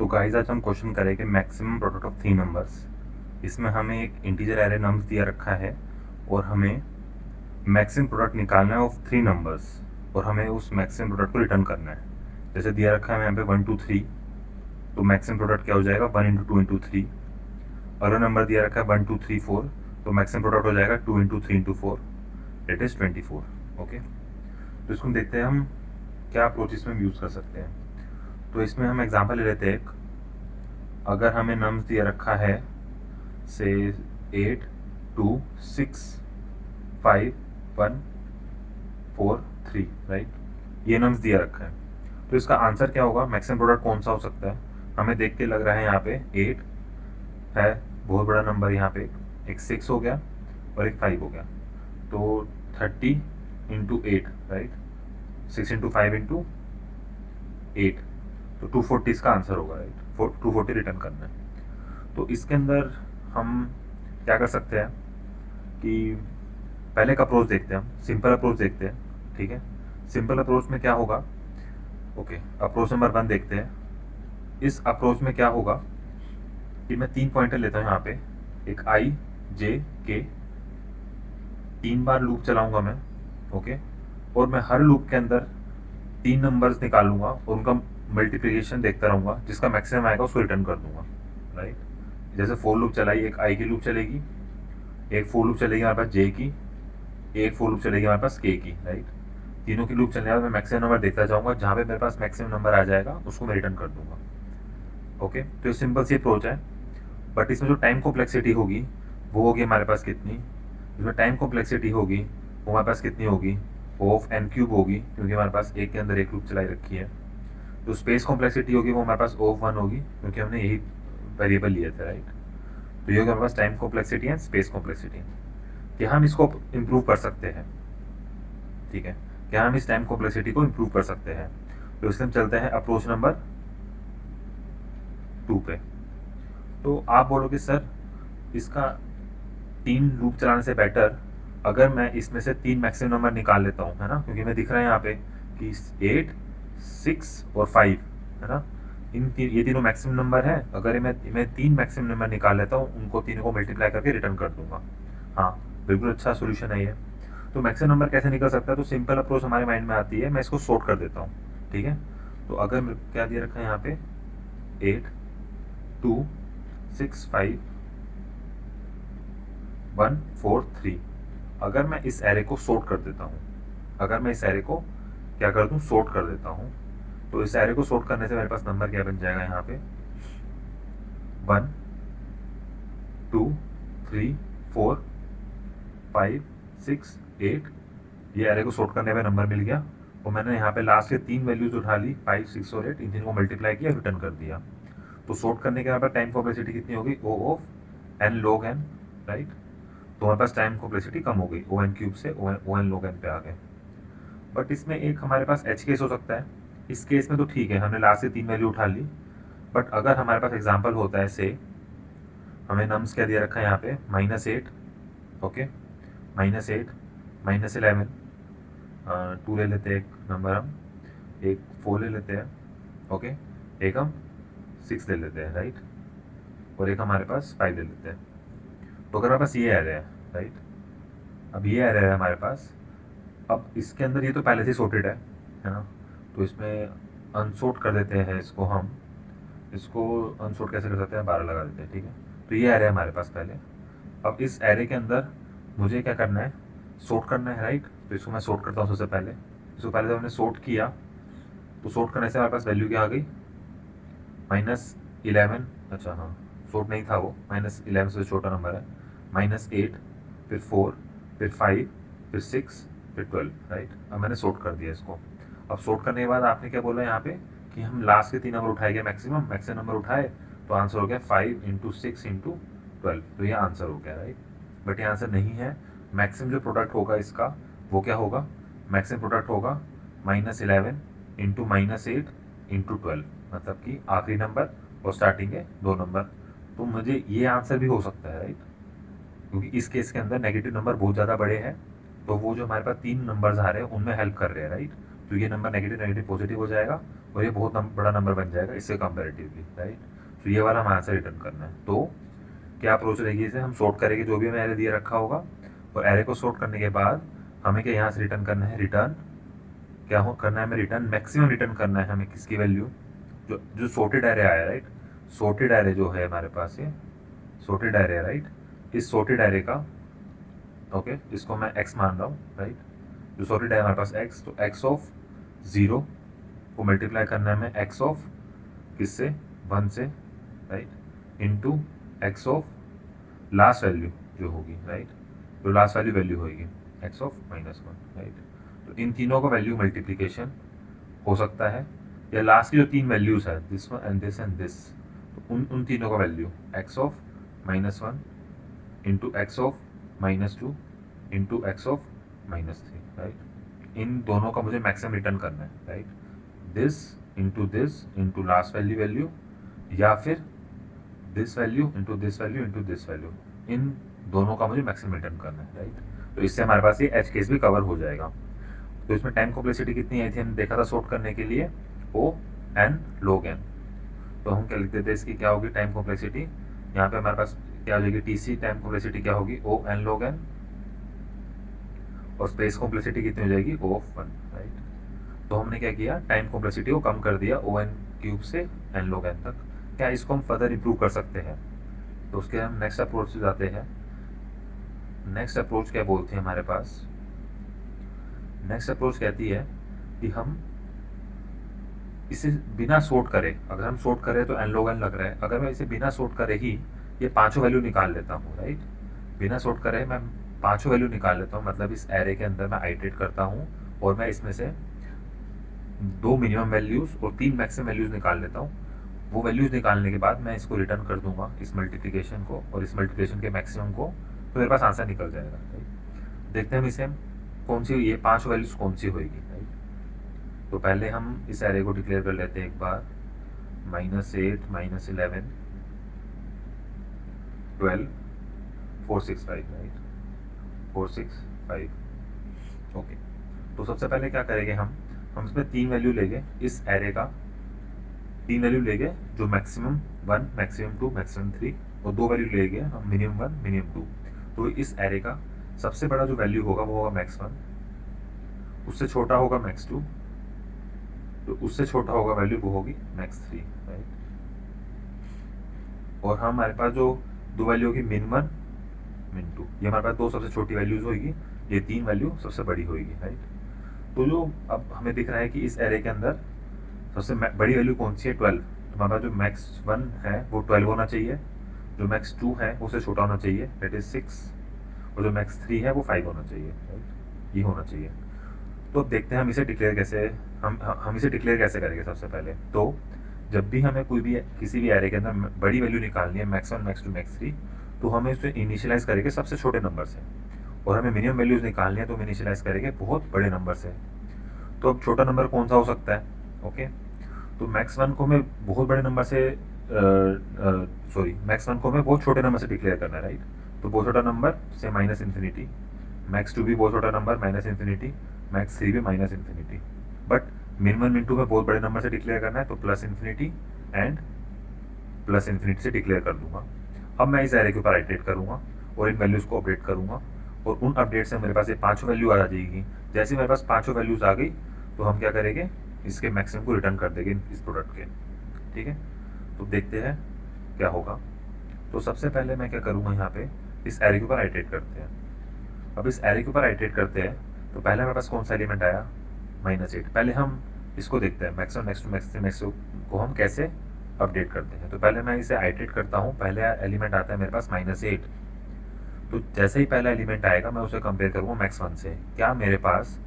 तो गाइस आज हम क्वेश्चन करेंगे maximum product of three numbers. इसमें हमें एक इंटीजर एरे नंबर दिया रखा है और हमें मैक्सिमम प्रोडक्ट निकालना है ऑफ थ्री नंबर्स और हमें उस मैक्सिमम प्रोडक्ट को रिटर्न करना है। जैसे दिया रखा है यहाँ पे 1 2 3, तो मैक्सिमम प्रोडक्ट क्या हो जाएगा 1 इंटू 2 इंटू 3। अगर नंबर दिया रखा है 1 2 3 4, तो मैक्सिमम प्रोडक्ट हो जाएगा 2 into 3 into 4, it is 24। Okay, तो इसको देखते हैं हम क्या अप्रोच इसमें यूज़ कर सकते हैं। तो इसमें हम एग्जाम्पल ले लेते हैं एक। अगर हमें नम्स दिया रखा है से 8 2 6 5 1 4 3, राइट, ये नम्स दिया रखा है। तो इसका आंसर क्या होगा, मैक्सिमम प्रोडक्ट कौन सा हो सकता है। हमें देख के लग रहा है यहाँ पे 8 है, बहुत बड़ा नंबर, यहाँ पे एक 6 हो गया और एक 5 हो गया, तो 30 इंटू 8, राइट, 6 इंटू 5 इंटू 8, तो 240 इसका आंसर होगा, राइट। 240 रिटर्न करना है। तो इसके अंदर हम क्या कर सकते हैं कि पहले का अप्रोच देखते हैं, हम सिंपल अप्रोच देखते हैं, ठीक है। सिंपल अप्रोच में क्या होगा, ओके, अप्रोच नंबर 1 देखते हैं। इस अप्रोच में क्या होगा कि मैं 3 पॉइंटर लेता हूँ यहाँ पे, एक आई जे के, 3 बार लूप चलाऊंगा मैं, ओके, और मैं हर लूप के अंदर 3 नंबर्स निकालूंगा और उनका मल्टीप्लिकेशन देखता रहूंगा, जिसका मैक्सिमम आएगा उसको रिटर्न कर दूंगा, राइट। जैसे 4 लूप चलाई, एक आई की लूप चलेगी, एक 4 लूप चलेगी हमारे पास जे की, एक 4 लूप चलेगी हमारे पास के की, राइट। तीनों की लूप चलने के बाद मैं मैक्सिमम नंबर देखता जाऊंगा, जहाँ पे मेरे पास मैक्सिमम नंबर आ जाएगा उसको मैं रिटर्न कर दूंगा। ओके, तो ये सिंपल सी अप्रोच है। बट इसमें जो टाइम कॉम्प्लेक्सिटी होगी वो होगी हमारे पास कितनी, इसमें टाइम कॉम्प्लेक्सिटी होगी वो हमारे पास कितनी होगी, ऑफ एन क्यूब होगी, क्योंकि हमारे पास एक के अंदर एक लूप चलाई रखी है। तो स्पेस कॉम्प्लेक्सिटी होगी वो हमारे पास ऑफ 1 होगी, क्योंकि हमने यही वेरिएबल लिए थे, राइट। तो ये होगा हमारे पास time complexity and space complexity, कि हम इसको इम्प्रूव कर सकते हैं, ठीक है, कि हम इस टाइम कॉम्प्लेक्सिटी को इम्प्रूव कर सकते हैं। तो इसमें हम चलते हैं अप्रोच नंबर 2 पे। तो आप बोलोगे सर इसका 3 लूप चलाने से बेटर अगर मैं इसमें से 3 मैक्सिमम नंबर निकाल लेता हूँ, है ना, क्योंकि मैं दिख रहा है यहाँ पे कि 8 6 और 5, है ना, ये तीनों मैक्सिमम नंबर है। अगर मैं 3 मैक्सिमम नंबर निकाल लेता हूँ, उनको तीनों को मल्टीप्लाई करके रिटर्न कर दूंगा। हाँ, बिल्कुल अच्छा सोल्यूशन है ये। तो मैक्सिमम नंबर कैसे निकल सकता है, तो सिंपल अप्रोच हमारे माइंड में आती है, मैं इसको सॉर्ट कर देता हूँ, ठीक है। तो अगर क्या दिया रखा है यहाँ पे 8 2 6 5 1 4 3, अगर मैं इस एरे को सॉर्ट कर देता हूँ, अगर मैं इस एरे को क्या कर दूँ, सॉर्ट कर देता हूँ, तो इस एरे को सॉर्ट करने से मेरे पास नंबर क्या बन जाएगा यहाँ पे 1 2 3 4 5 6 8, ये एरे को सॉर्ट करने में नंबर मिल गया। और मैंने यहाँ पे लास्ट के 3 वैल्यूज उठा ली, 5 6 और 8, इन तीन को मल्टीप्लाई किया, रिटर्न कर दिया। तो सॉर्ट करने के यहाँ पर टाइम कॉम्प्लेक्सिटी कितनी होगी, O of N log N, right. तो हमारे पास टाइम कॉम्प्लेक्सिटी कम हो गई, ओ एन क्यूब से ओ एन लॉग एन पे आ गए। बट इसमें एक हमारे पास एच केस हो सकता है। इस केस में तो ठीक है, हमने लास्ट से 3 वैल्यू उठा ली। बट अगर हमारे पास एग्जाम्पल होता है, से हमें नम्स क्या दिया रखा है यहाँ पे -8, ओके, -8 -11, 2 ले लेते हैं एक नंबर हम, एक 4 ले लेते हैं, ओके, एक हम 6 ले लेते हैं, राइट, और एक हमारे पास 5 ले लेते हैं। तो अगर हमारे पास ये एरे है, राइट, अब ये एरे है हमारे पास, अब इसके अंदर ये तो पहले से सॉर्टेड है ना, तो इसमें अनसॉर्ट कर देते हैं इसको हम, इसको अनसॉर्ट कैसे कर सकते हैं, 12 लगा देते हैं, ठीक है। तो ये एरे है हमारे पास पहले। अब इस एरे के अंदर मुझे क्या करना है, सॉर्ट करना है, राइट। तो इसको मैं सॉर्ट करता हूँ सबसे पहले। इसको पहले जब हमने सॉर्ट किया, तो सॉर्ट करने से हमारे पास वैल्यू क्या आ गई, -11, अच्छा हाँ, सॉर्ट नहीं था वो, -11 से छोटा नंबर है, -8, फिर 4, फिर 5, फिर 6, फिर 12, राइट। अब मैंने सॉर्ट कर दिया इसको। अब सॉर्ट करने के बाद आपने क्या बोला यहाँ पे कि हम लास्ट के 3 नंबर उठाएंगे, मैक्सिमम नंबर उठाए, तो आंसर हो गया 5 × 6 × 12, तो ये आंसर हो गया, राइट। बट ये आंसर नहीं है। मैक्सिमम जो प्रोडक्ट होगा इसका वो क्या होगा, मैक्सिमम प्रोडक्ट होगा -11 × -8 × 12, मतलब कि आखिरी नंबर और स्टार्टिंग के 2 नंबर। तो मुझे ये आंसर भी हो सकता है, राइट, क्योंकि इस केस के अंदर नेगेटिव नंबर बहुत ज़्यादा बड़े हैं, तो वो जो हमारे पास 3 नंबर्स आ रहे हैं उनमें हेल्प कर रहे हैं, राइट। तो ये नंबर नेगेटिव नेगेटिव पॉजिटिव हो जाएगा और ये बहुत बड़ा नंबर बन जाएगा इससे कंपेरेटिवली, राइट। तो ये वाला हमें आंसर रिटर्न करना है। तो क्या अप्रोच रहेगी, इसे हम सॉर्ट करेंगे जो भी हमें एरे दिया रखा होगा, और एरे को सॉर्ट करने के बाद हमें क्या यहाँ से रिटर्न करना है, रिटर्न क्या हो करना है हमें, रिटर्न मैक्सिमम रिटर्न करना है हमें किसकी वैल्यू, जो जो सॉर्टेड एरे आया, राइट। सॉर्टेड एरे जो है हमारे पास, ये सॉर्टेड एरे, राइट। इस सॉर्टेड एरे का, ओके, इसको मैं x मान रहा हूँ, राइट। जो सॉर्टेड है हमारे पास x, तो x ऑफ 0 को मल्टीप्लाई करना है हमें x ऑफ किससे, 1 से, right, into x of last value जो होगी, राइट, जो लास्ट वैल्यू होगी x ऑफ -1, राइट। तो इन तीनों का वैल्यू मल्टीप्लिकेशन हो सकता है, या लास्ट की जो 3 वैल्यूज है, दिस वन एंड दिस, तो उन तीनों का value x of -1 into X of -2 into X of -3, right. इन दोनों का मुझे मैक्सिमम रिटर्न करना है, right. This into last value, या फिर this value into this value, इन दोनों का मुझे मैक्सिमम रिटर्न करना है, राइट। तो इससे हमारे पास ये एच केस भी कवर हो जाएगा। तो इसमें टाइम कॉम्प्लेक्सिटी कितनी आई थी, हमने देखा था सॉर्ट करने के लिए, O n log n। तो हम क्या लिख देते हैं, इसकी क्या होगी टाइम कॉम्प्लेक्सिटी, यहाँ पे हमारे पास क्या हो जाएगी TC, टाइम कॉम्प्लेक्सिटी क्या होगी O n log n, और स्पेस कॉम्प्लेक्सिटी कितनी हो जाएगी O of 1, राइट। तो हमने क्या किया, टाइम कॉम्प्लेक्सिटी को कम कर दिया O(n)³ से n log n तक। क्या इसको हम फर्दर इंप्रूव कर सकते हैं, तो उसके हम नेक्स्ट अप्रोच से जाते हैं। नेक्स्ट अप्रोच क्या बोलती है हमारे पास, नेक्स्ट अप्रोच कहती है कि हम इसे बिना सॉर्ट करे, अगर हम सॉर्ट करें तो n log n लग रहा है, अगर मैं इसे बिना सॉर्ट करे ही ये पांचों वैल्यू निकाल लेता हूँ, राइट। बिना सॉर्ट करे मैं पांचों वैल्यू निकाल लेता हूँ, मतलब इस एरे के अंदर मैं आइटरेट करता हूँ और मैं इसमें से 2 मिनिमम वैल्यूज़ और 3 मैक्सिमम वैल्यूज़ निकाल लेता हूँ। वो वैल्यूज़ निकालने के बाद मैं इसको रिटर्न कर दूंगा, इस मल्टीप्लिकेशन को और इस मल्टीप्लिकेशन के मैक्सिमम को, तो मेरे पास आंसर निकल जाएगा, राइट। देखते हैं हम इसे कौन सी, ये 5 वैल्यूज़ कौन सी होगी, राइट। तो पहले हम इस एरे को डिक्लेयर कर लेते हैं एक बार, -8 -11 12 465, राइट, 465, ओके। तो सबसे पहले क्या करेंगे, हम इसमें 3 वैल्यू लेंगे, इस एरे का 3 वैल्यू लेंगे, जो मैक्सिमम 1, मैक्सिमम 2, मैक्सिमम 3, और 2 वैल्यू लेंगे हम मिनिमम 1, मिनिमम 2। तो इस एरे का सबसे बड़ा जो वैल्यू होगा वो होगा max1, उससे छोटा होगा max2, तो उससे छोटा होगा वैल्यू वो होगी max3, राइट। और हमारे पास जो 2 वैल्यू होगी min1, min2, ये हमारे पास 2 सबसे छोटी वैल्यूज होगी, ये 3 वैल्यू सबसे बड़ी होगी, राइट। तो जो अब हमें दिख रहा है कि इस एरे के अंदर सबसे बड़ी वैल्यू कौन सी है, 12। तो हमारे पास जो max1 है वो 12 होना चाहिए, जो max2 है उससे छोटा होना चाहिए, दैट इज 6, और जो max3 है वो 5 होना चाहिए, राइट, ये होना चाहिए। तो अब देखते हैं हम इसे डिक्लेयर कैसे, हम इसे डिक्लेयर कैसे करेंगे। सबसे पहले तो जब भी हमें कोई भी किसी भी एरे के अंदर बड़ी वैल्यू निकालनी है, max1, max2, max3, तो हमें उसे इनिशियलाइज करेंगे सबसे छोटे नंबर से, और हमें मिनिमम वैल्यूज निकालनी है तो हम इनिशियलाइज करेंगे बहुत बड़े नंबर से। तो अब छोटा नंबर कौन सा हो सकता है, ओके। तो max1 को मैं बहुत बड़े नंबर से max1 को मैं बहुत छोटे नंबर से डिक्लेयर करना है, राइट। तो बहुत छोटा नंबर से -∞, max2 भी बहुत छोटा नंबर -∞, max3 भी -∞, बट min1 min2 में बहुत बड़े नंबर से डिक्लेयर करना है, तो +∞ एंड +∞ से डिक्लेयर कर दूंगा। अब मैं इस एरे के ऊपर आइटरेट करूंगा और इन वैल्यूज़ को अपडेट करूंगा, और उन अपडेट से मेरे पास ये 5 वैल्यू आ जाएगी। जैसे मेरे पास 5 वैल्यूज़ आ गई तो हम क्या करेंगे, इसके मैक्सिमम को रिटर्न कर देंगे इस प्रोडक्ट के, ठीक है। तो देखते हैं क्या होगा। तो सबसे पहले मैं क्या करूँगा, यहाँ पे इस एरे के ऊपर आइटरेट करते हैं। अब इस एरे के ऊपर आइटरेट करते हैं तो पहले मेरे पास कौन सा एलिमेंट आया, -8। पहले हम इसको देखते हैं max1, max2, max3, max4 को हम कैसे अपडेट करते हैं। तो पहले मैं इसे आइटरेट करता हूँ, पहले एलिमेंट आता है मेरे पास -8। तो जैसे ही पहला एलिमेंट आएगा मैं उसे कंपेयर करूँगा max1 से, क्या मेरे पास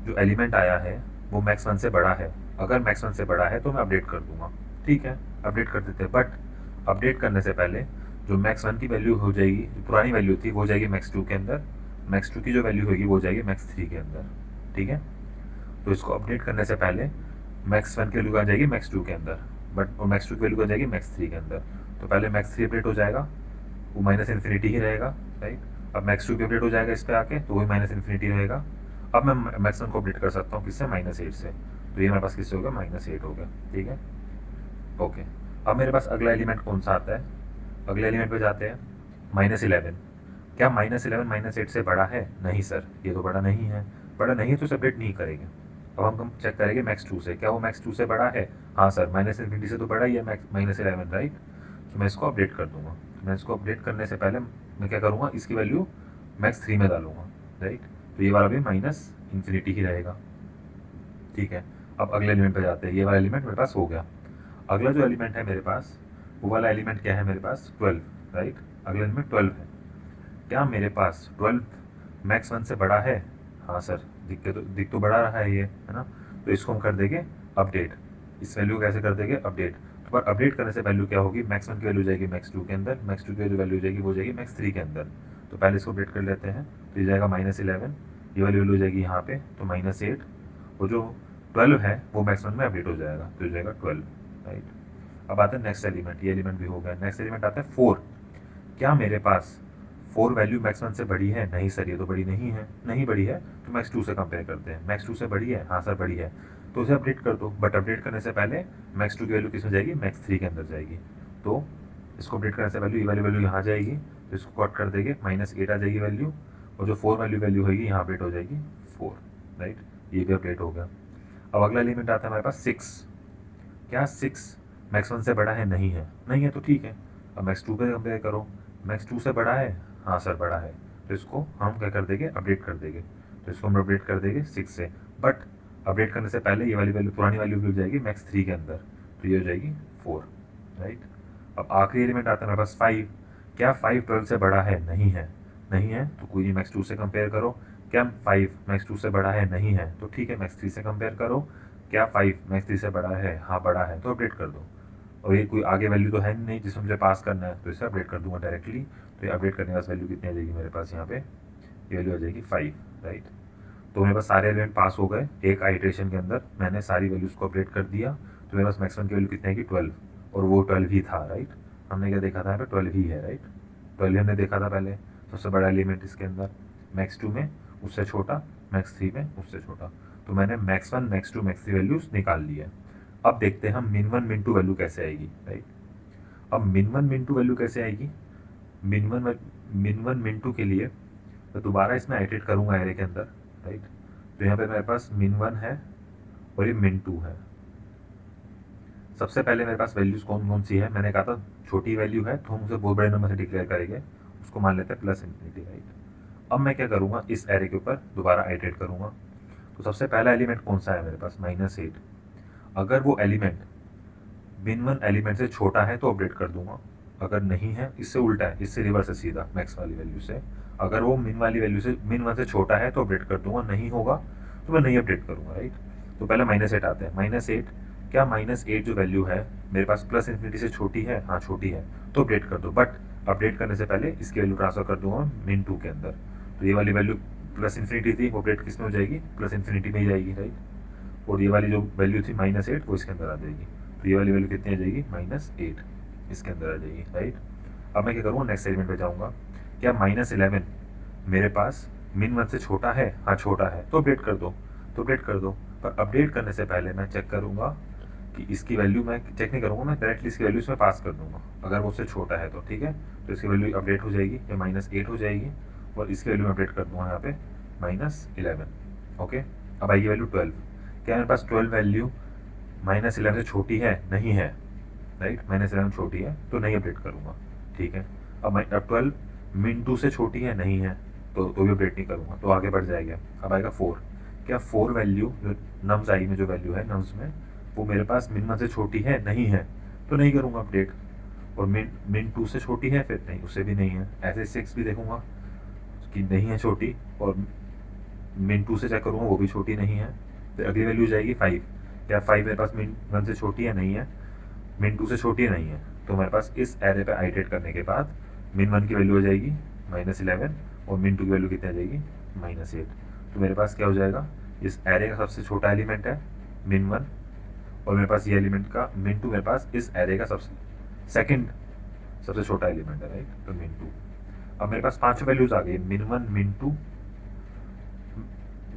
जो एलिमेंट आया है वो max1 से बड़ा है। अगर max1 से बड़ा है तो मैं अपडेट कर दूंगा, ठीक है, अपडेट कर देते हैं। बट अपडेट करने से पहले जो max1 की वैल्यू हो जाएगी, जो पुरानी वैल्यू थी वो हो जाएगी max2 के अंदर, max2 की जो वैल्यू होगी वो जाएगी max3 के अंदर, ठीक है। तो इसको अपडेट करने से पहले max1 की वैल्यू आ जाएगी max2 के अंदर, बट और max2 की वैल्यू आ जाएगी max3 के अंदर। तो पहले max3 अपडेट हो जाएगा, वो -∞ ही रहेगा, राइट। अब max2 भी अपडेट हो जाएगा इस पर आके, तो वही -∞ रहेगा। अब मैं max1 को अपडेट कर सकता हूँ किससे, -8 से। तो ये मेरे पास किससे हो गया, -8 हो गया। ठीक है, ओके। अब मेरे पास अगला एलिमेंट कौन सा आता है, अगले एलिमेंट पे जाते हैं। -11, क्या -11 -8 से बड़ा है? नहीं सर, ये तो बड़ा नहीं है। बड़ा नहीं है तो सेपरेट नहीं करेंगे। अब हम चेक करेंगे -2 से, क्या वो -2 से बड़ा है? हाँ सर, -∞ से तो बड़ा ही है -11, राइट। तो मैं इसको अपडेट कर दूंगा। मैं इसको अपडेट करने से पहले मैं क्या करूँगा, इसकी वैल्यू -3 में डालूंगा, राइट। तो ये वाला भी -∞ ही रहेगा। ठीक है, अब अगले एलिमेंट पे जाते हैं। ये वाला एलिमेंट मेरे पास हो गया। अगला जो एलिमेंट है मेरे पास, वो वाला एलिमेंट क्या है मेरे पास, 12, राइट। अगला एलिमेंट 12 है। क्या मेरे पास 12 -1 से बड़ा है? हाँ सर, दिख तो बड़ा रहा है ये, है ना। तो इसको हम कर देंगे अपडेट। इस वैल्यू को कैसे कर देंगे, अपडेट। तो पर अपडेट करने से वैल्यू क्या होगी, -1 की वैल्यू जाएगी -2 के अंदर, -2 की जो वैल्यू जाएगी वो जाएगी -3 के अंदर। तो पहले इसको अपडेट कर लेते हैं। तो ये जाएगा -11, ये वाली वैल्यू जाएगी यहाँ पे, तो -8, और जो 12 है वो -1 में अपडेट हो जाएगा, तो ये जाएगा 12, राइट। अब आता है नेक्स्ट एलिमेंट, ये एलिमेंट भी हो गया। नेक्स्ट एलिमेंट आता है 4। क्या मेरे पास 4 वैल्यू -1 से बड़ी है? नहीं सर, ये तो बड़ी नहीं है। नहीं बड़ी है तो -2 से कंपेयर करते हैं। -2 से बड़ी है? हाँ सर, बड़ी है। तो उसे अपडेट कर दो, बट अपडेट करने से पहले -2 की वैल्यू किस में जाएगी, -3 के अंदर जाएगी। तो इसको अपडेट करने से पहले ये वाली वैल्यू यहाँ जाएगी, तो इसको कट कर देंगे, -8 आ जाएगी वैल्यू, और जो 4 वैल्यू होगी यहाँ अपडेट हो जाएगी 4, राइट। ये भी अपडेट हो गया। अब अगला एलिमेंट आता है हमारे पास 6। क्या 6 -1 से बड़ा है? नहीं है। नहीं है तो ठीक है। अब -2 पे कंपेयर करो, -2 से बड़ा है? हाँ सर, बड़ा है। तो इसको हम क्या कर देंगे, अपडेट कर देंगे। तो इसको हम अपडेट कर देंगे 6 से, बट अपडेट करने से पहले ये वाली वैल्यू, पुरानी वैल्यू हो जाएगी -3 के अंदर, तो ये हो जाएगी 4, राइट। अब आखिरी एलिमेंट आता है मेरे पास 5। क्या 5 12 से बड़ा है? नहीं है। नहीं है तो कोई नहीं, -2 से कंपेयर करो। क्या 5 -2 से बड़ा है? नहीं है तो ठीक है, -3 से कंपेयर करो। क्या 5 -3 से बड़ा है? हाँ, बड़ा है, तो अपडेट कर दो। और ये कोई आगे वैल्यू तो है नहीं जिसमें मुझे पास करना है, तो इसे अपडेट कर दूंगा डायरेक्टली। तो ये अपडेट करने के बाद वैल्यू कितनी आ जाएगी मेरे पास, यहाँ पे ये वैल्यू आ जाएगी 5, राइट। तो मेरे पास सारे एलिमेंट पास हो गए। एक आइट्रेशन के अंदर मैंने सारी वैल्यूज़ को अपडेट कर दिया। तो मेरे पास मैक्सिमम की वैल्यू कितनी आएगी, 12, और वो 12 ही था, राइट। हमने क्या देखा था यहाँ पे, 12 ही है, राइट। 12 हमने देखा था पहले, सबसे बड़ा एलिमेंट इसके अंदर। -2 में उससे छोटा, -3 में उससे छोटा। तो मैंने -1, -2, -3 वैल्यूज़ निकाल ली है। अब देखते हैं हम min1 min2 वैल्यू कैसे आएगी, राइट। अब min1 min2 वैल्यू कैसे आएगी, min1 min2 के लिए तो दोबारा इसमें आइटरेट करूंगा एरे के अंदर, राइट। तो यहाँ पे मेरे पास min1 है और ये min2 है। सबसे पहले मेरे पास वैल्यूज कौन कौन सी है, मैंने कहा था छोटी वैल्यू है तो हम उसे बहुत बड़े नंबर से डिक्लेयर करेंगे, उसको मान लेते हैं +∞, राइट। अब मैं क्या करूँगा, इस एरे के ऊपर दोबारा आइटरेट करूँगा। तो सबसे पहला एलिमेंट कौन सा है मेरे पास, -8। अगर वो एलिमेंट min1 एलिमेंट से छोटा है तो अपडेट कर दूंगा, अगर नहीं है, इससे उल्टा है, इससे रिवर्स है सीधा, मैक्स वाली वैल्यू से। अगर वो min वाली वैल्यू से min1 से छोटा है तो अपडेट कर दूंगा, नहीं होगा तो मैं नहीं अपडेट करूंगा, राइट। तो पहले -8 आते हैं। -8, क्या -8 जो वैल्यू है मेरे पास +∞ से छोटी है? हाँ, छोटी है, तो अपडेट कर दो। बट अपडेट करने से पहले इसकी वैल्यू ट्रांसफर कर दूंगा min2 के अंदर। तो ये वाली वैल्यू +∞ थी, वो अपडेट किस में हो जाएगी, +∞ में ही जाएगी, राइट। और ये वाली जो वैल्यू थी -8, वो इसके अंदर आ जाएगी। तो ये वाली वैल्यू कितनी आ जाएगी, -8 इसके अंदर आ जाएगी, राइट। अब मैं क्या करूँगा, नेक्स्ट एलिमेंट पे जाऊँगा। क्या -11 मेरे पास min1 से छोटा है? हाँ, छोटा है, तो अपडेट कर दो। तो अपडेट कर दो, पर अपडेट करने से पहले मैं चेक करूँगा कि इसकी वैल्यू, मैं चेक नहीं करूँगा, मैं डायरेक्टली इसकी वैल्यू इसमें पास कर दूँगा। अगर वो उससे छोटा है तो ठीक है, तो इसकी वैल्यू अपडेट हो जाएगी, ये -8 हो जाएगी, और इसकी वैल्यू अपडेट कर दूँगा यहाँ पे -11, ओके। अब आइए वैल्यू 12। क्या मेरे पास 12 वैल्यू -11 से छोटी है? नहीं है, राइट। -11 छोटी है तो नहीं अपडेट करूँगा, ठीक है। अब 12 min2 से छोटी है? नहीं है, तो भी अपडेट नहीं करूँगा, तो आगे बढ़ जाएगा। अब आएगा 4। क्या 4 वैल्यू जो नम्स आई में जो वैल्यू है नम्स में, वो मेरे पास min1 से छोटी है? नहीं है, तो नहीं करूँगा अपडेट। और min2 से छोटी है? फिर नहीं, उससे भी नहीं है। ऐसे 6 भी देखूँगा कि नहीं है छोटी, और min2 से चेक करूँगा, वो भी छोटी नहीं है। फिर अगली वैल्यू जाएगी 5। क्या 5 मेरे पास min1 से छोटी है? नहीं है। min2 से छोटी नहीं है, तो मेरे पास इस एरे पे आइटरेट करने के बाद min1 की वैल्यू हो जाएगी -11, और min2 की वैल्यू कितनी आ जाएगी, -8। तो मेरे पास क्या हो जाएगा, इस एरे का सबसे छोटा एलिमेंट है min1, और मेरे पास ये एलिमेंट का min2 मेरे पास इस एरे का सेकंड सबसे छोटा एलिमेंट है, राइट। तो min2। अब मेरे पास 5 वैल्यूज आ गई, min1 min2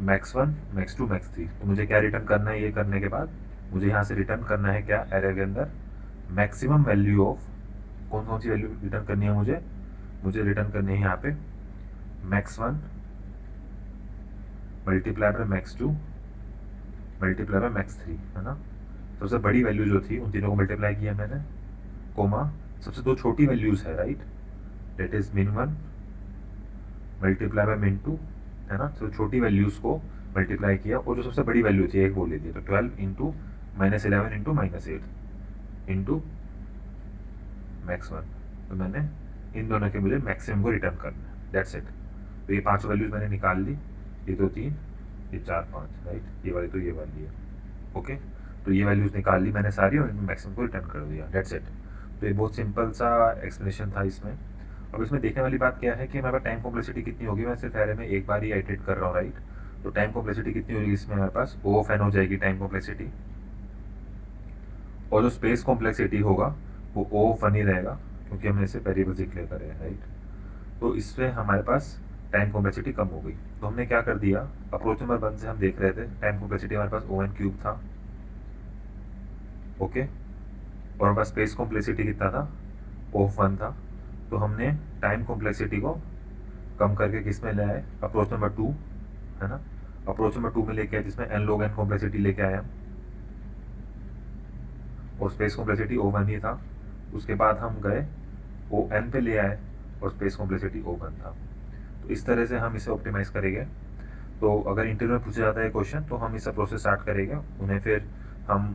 max one, max two, max three. तो मुझे क्या रिटर्न करना है, ये करने के बाद मुझे यहाँ से रिटर्न करना है क्या, एरे के अंदर मैक्सिमम वैल्यू ऑफ, कौन कौन सी वैल्यू रिटर्न करनी है मुझे रिटर्न करनी है यहाँ पे max one multiply by max to multiply by max three, है ना। सबसे बड़ी वैल्यू जो थी उन तीनों को मल्टीप्लाई किया मैंने, कोमा सबसे दो छोटी वैल्यूज है, राइट, डेट इज मिन वन मल्टीप्लाई बाय मिन टू, है ना। तो छोटी वैल्यूज को मल्टीप्लाई किया और जो सबसे बड़ी वैल्यू थी एक वो ले ली, तो 12 into -11 into -8 into max one. तो मैंने इन दोनों के मुझे मैक्सिमम को रिटर्न करना है, दैट्स इट। तो ये पांचों वैल्यूज मैंने निकाल ली, ये 2 3 ये 4 5, राइट, ये वाली तो ये वाली है, ओके। तो ये वैल्यूज निकाल ली मैंने सारी और इनमें मैक्सिमम को रिटर्न कर दिया, दैट्स इट। तो ये बहुत सिंपल सा एक्सप्लेनेशन था इसमें। अब इसमें देखने वाली बात क्या है कि हमारे पास टाइम कॉम्प्लेक्सिटी कितनी होगी, मैं सिर्फ एरे में एक बार ही आइटरेट कर रहा हूँ, राइट। तो टाइम कॉम्प्लेक्सिटी कितनी होगी इसमें, हमारे पास O ऑफ n हो जाएगी टाइम कॉम्प्लेक्सिटी, और जो स्पेस कॉम्प्लेक्सिटी होगा वो O ऑफ n ही रहेगा, क्योंकि हमने इसे वेरिएबल्स डिक्लेयर करे हैं, राइट। तो इससे हमारे पास टाइम कॉम्प्लेक्सिटी कम हो गई। तो हमने क्या कर दिया, अप्रोच नंबर 1 से हम देख रहे थे टाइम कॉम्प्लेक्सिटी हमारे पास O n क्यूब था, ओके, और हमारे पास स्पेस कॉम्प्लेक्सिटी कितना था, O ऑफ 1 था। तो हमने टाइम कॉम्प्लेक्सिटी को कम करके किस में ले आए, अप्रोच नंबर 2, है ना। अप्रोच नंबर 2 में लेके आए जिसमें n log n कॉम्प्लेक्सिटी लेके आए हम, और स्पेस कॉम्प्लेक्सिटी O1 ही था। उसके बाद हम गए ON पे ले आए और स्पेस कॉम्प्लेक्सिटी O1 था। तो इस तरह से हम इसे ऑप्टिमाइज़ करेंगे। तो अगर इंटरव्यू में पूछा जाता है क्वेश्चन तो हम इसका प्रोसेस स्टार्ट करेंगे, उन्हें फिर हम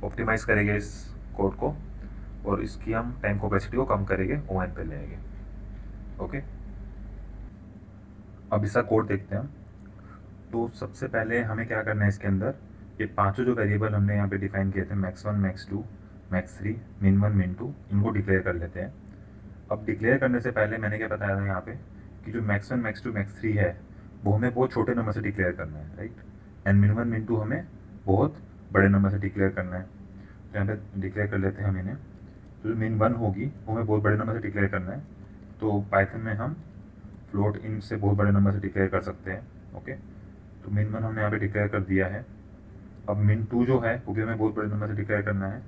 ऑप्टिमाइज़ करेंगे इस कोड को, और इसकी हम टाइम कॉम्प्लेक्सिटी को कम करेंगे, ON पे ले आएंगे, ओके। अब इसका कोड देखते हैं हम। तो सबसे पहले हमें क्या करना है, इसके अंदर ये पांचों जो वेरिएबल हमने यहाँ पे डिफाइन किए थे, max one, max two, max three, min one, min two, इनको डिक्लेयर कर लेते हैं। अब डिक्लेयर करने से पहले मैंने क्या बताया था यहाँ पे कि जो max one, max two, max three है वो हमें बहुत छोटे नंबर से डिक्लेयर करना है, राइट, एंड मिन वन, मिन टू हमें बहुत बड़े नंबर से डिक्लेयर करना है। तो यहाँ पे डिक्लेयर कर लेते हैं हम इन्हें। तो जो मिन वन होगी वो हमें बहुत बड़े नंबर से डिक्लेयर करना है। तो पाइथन में हम फ्लोट इन से बहुत बड़े नंबर से डिक्लेयर कर सकते हैं, ओके। तो मिन वन हमने यहाँ पे डिक्लेयर कर दिया है। अब मिन टू जो है वो भी हमें बहुत बड़े नंबर से डिक्लेयर करना है।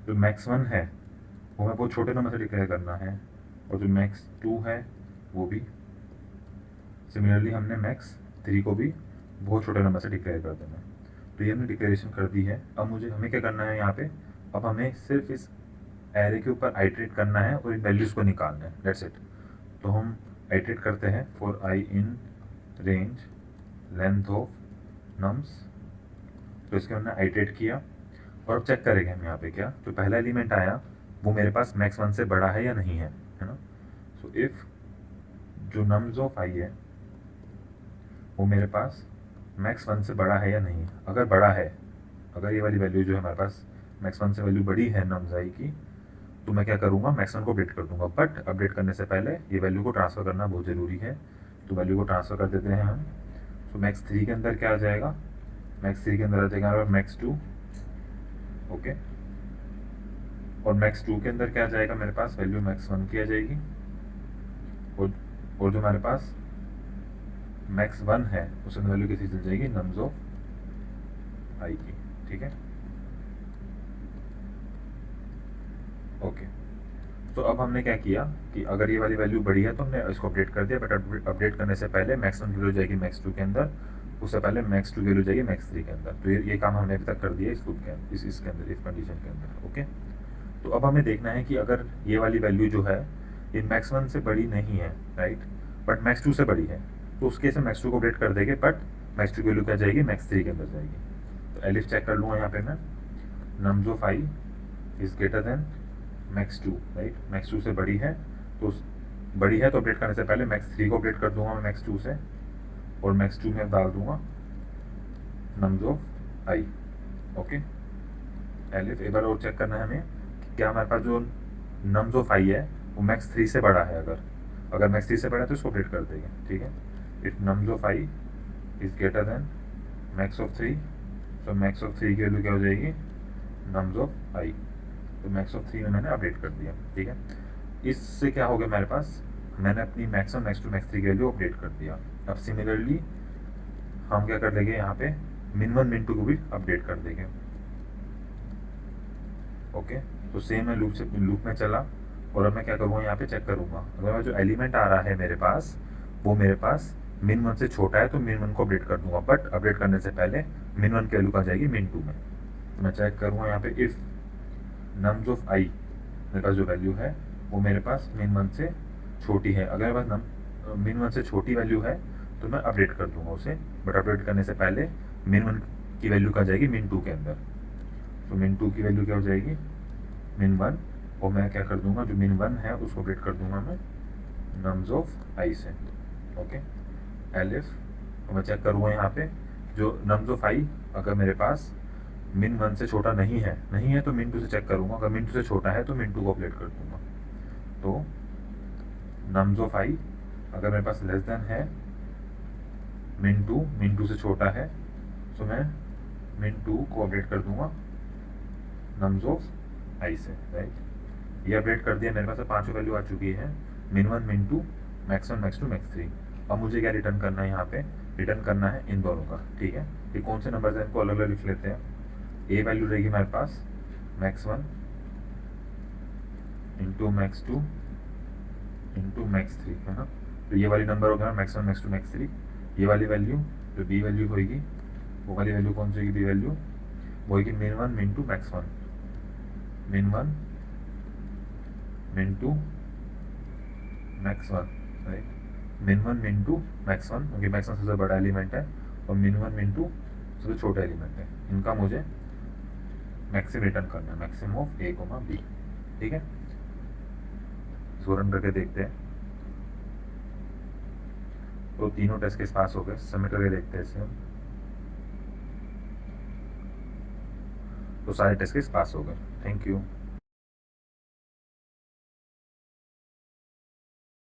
जो मैक्स वन है वो हमें बहुत छोटे नंबर से डिक्लेयर करना है, और जो मैक्स टू है वो भी सिमिलरली हमने मैक्स थ्री को भी बहुत छोटे नंबर से डिक्लेयर कर देना है। तो ये हमने डिक्लेरेशन कर दी है। अब हमें क्या करना है यहाँ पे, अब हमें सिर्फ इस एरे के ऊपर आइटरेट करना है और इन वैल्यूज़ को निकालना है, दैट्स इट। तो हम आइटरेट करते हैं for I in range length of nums. तो इसके हमने आइटरेट किया, और अब चेक करेंगे हम यहाँ पे क्या, जो पहला एलिमेंट आया वो मेरे पास मैक्स वन से बड़ा है या नहीं है, है ना। सो इफ़ जो नम्स ऑफ आई है वो मेरे पास मैक्स वन से बड़ा है या नहीं है। अगर बड़ा है, अगर ये वाली वैल्यू जो है हमारे पास मैक्स वन से वैल्यू बड़ी है नम्स आई की, तो मैं क्या करूँगा, मैक्स वन को अपडेट कर दूंगा। बट अपडेट करने से पहले ये वैल्यू को ट्रांसफ़र करना बहुत ज़रूरी है। तो वैल्यू को ट्रांसफ़र कर देते हैं हम। तो मैक्स थ्री के अंदर क्या आ जाएगा, मैक्स थ्री के अंदर आ जाएगा हमारा मैक्स टू, ओके। और मैक्स टू के अंदर क्या आ जाएगा मेरे पास, वैल्यू मैक्स वन की आ जाएगी, और जो हमारे पास मैक्स वन है उसके अंदर वैल्यू किसी चल जाएगी, नम्स ऑफ आई की, ठीक है, ओके। तो अब हमने क्या किया कि अगर ये वाली वैल्यू बड़ी है तो हमने इसको अपडेट कर दिया, बट अपडेट करने से पहले मैक्स वन की वैल्यू जाएगी मैक्स टू के अंदर, उससे पहले मैक्स टू की वैल्यू जाएगी मैक्स थ्री के अंदर। तो ये काम हमने अभी तक कर दिया इस लूप के अंदर, इसके अंदर, इस कंडीशन के अंदर, ओके। तो अब हमें देखना है कि अगर ये वाली वैल्यू जो है ये मैक्स वन से बड़ी नहीं है, राइट, बट मैक्स टू से बड़ी है, तो उस केस में मैक्स टू को अपडेट कर देंगे, बट मैक्स टू की वैल्यू क्या जाएगी, मैक्स थ्री के अंदर जाएगी। तो एलिफ चेक कर लूँगा यहाँ पे मैं, nums of I is greater than max two, right, max two से बड़ी है, तो बड़ी है तो अपडेट करने से पहले मैक्स थ्री को अपडेट कर दूंगा मैं मैक्स टू से, और मैक्स टू में डाल दूंगा nums of I, okay. Elif एक बार और चेक करना है हमें क्या हमारे पास जो नम्स ऑफ आई है वो मैक्स थ्री से बड़ा है। अगर मैक्स थ्री से बड़ा है तो इसको अपडेट कर देंगे, ठीक है। If nums of I is greater than max of three, so max of three की वैल्यू क्या हो जाएगी, नम्स ऑफ आई। तो मैक्स ऑफ थ्री में मैंने अपडेट कर दिया, ठीक है। इससे क्या हो गया मेरे पास, मैंने अपनी max one, max two, max three की वैल्यू अपडेट कर दिया। अब सिमिलरली हम क्या कर देंगे यहाँ पे min 1 min 2 को भी अपडेट कर देंगे। ओके, तो सेम मैं लूप में चला और अब मैं क्या करूँगा यहाँ पे चेक करूँगा अगर जो एलिमेंट आ रहा है मेरे पास वो मेरे पास min 1 से छोटा है तो min 1 को अपडेट कर दूंगा, बट अपडेट करने से पहले min 1 की वैल्यू आ जाएगी min 2 में। तो मैं चेक करूँगा यहाँ पे इफ़ nums ऑफ i, मेरे पास जो वैल्यू है वो मेरे पास min 1 से छोटी है, अगर मेरे पास min 1 से छोटी वैल्यू है तो मैं अपडेट कर दूंगा उसे, बट अपडेट करने से पहले min 1 की वैल्यू आ जाएगी min 2 के अंदर। तो min 2 की वैल्यू क्या हो जाएगी min 1, और मैं क्या कर दूंगा जो min 1 है उसको अपडेट कर दूंगा मैं nums ऑफ i से। ओके, एलिफ, तो मैं चेक करूँगा यहाँ पे जो nums ऑफ i अगर मेरे पास min 1 से छोटा नहीं है तो min 2 से चेक करूँगा, अगर min 2 से छोटा है तो min 2 को अपडेट कर दूंगा। तो nums ऑफ i अगर मेरे पास लेस देन है min 2 से छोटा है तो मैं min 2 को अपडेट कर दूंगा nums ऑफ i से, राइट। ये अपडेट कर दिया, मेरे पास पांचों वैल्यू आ चुकी है min 1 min 2 max 1 max 2 max 3। अब मुझे क्या रिटर्न करना है, यहाँ पे रिटर्न करना है इन दोनों का, ठीक है। ये कौन से नंबर है इनको अलग अलग लिख लेते हैं। ए वैल्यू रहेगी हमारे पास max 1 into max 2 into max 3, है ना। तो ये वाली नंबर होगा max 1 max 2 max 3। ये वाली वैल्यू जो बी वैल्यू होगी वो वाली वैल्यू कौन सी होगी, बी वैल्यू वो होगी min 1 min 2 max 1, min 1 min 2 max 1, right. min 1 min 2 max 1, क्योंकि max 1 सबसे बड़ा एलिमेंट है और min 1 min 2 सबसे छोटा एलिमेंट है। इनका मुझे मैक्सिम रिटर्न करना है, maximum of a comma b, ठीक है। इसको रन करके देखते हैं। तो तीनों टेस्ट केस पास हो गए, सबमिट करके देखते हैं इसे हम। तो सारे टेस्ट केस पास हो गए। Thank you.